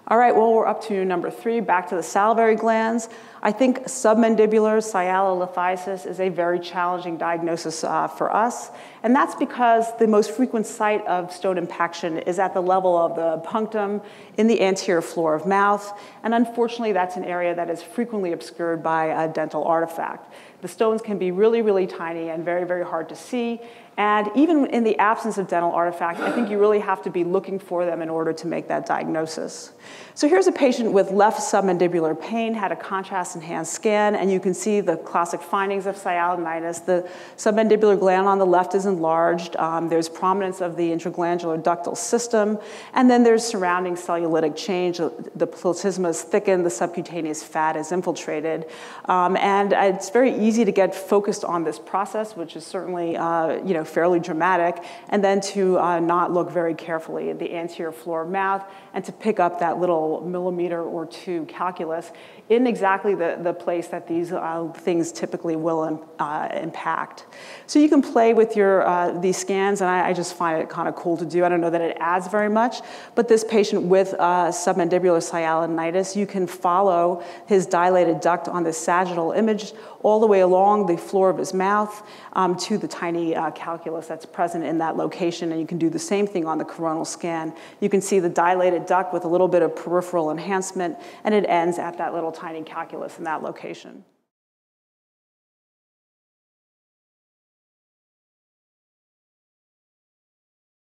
All right, well, we're up to number 3, back to the salivary glands. I think submandibular sialolithiasis is a very challenging diagnosis for us, and that's because the most frequent site of stone impaction is at the level of the punctum in the anterior floor of mouth, and unfortunately that's an area that is frequently obscured by a dental artifact. The stones can be really, really tiny and very, very hard to see, and even in the absence of dental artifact, I think you really have to be looking for them in order to make that diagnosis. So here's a patient with left submandibular pain, had a contrast-enhanced scan, and you can see the classic findings of sialonitis. The submandibular gland on the left is enlarged. There's prominence of the intraglandular ductal system, and then there's surrounding cellulitic change. The platysma is thickened, the subcutaneous fat is infiltrated, and it's very easy to get focused on this process, which is certainly fairly dramatic, and then to not look very carefully at the anterior floor of mouth and to pick up that little millimeter or 2 calculus in exactly the place that these things typically will impact. So you can play with these scans, and I just find it kind of cool to do. I don't know that it adds very much, but this patient with submandibular sialonitis, you can follow his dilated duct on this sagittal image all the way along the floor of his mouth to the tiny calculus that's present in that location, and you can do the same thing on the coronal scan. You can see the dilated duct with a little bit of peripheral enhancement, and it ends at that little tiny calculus in that location.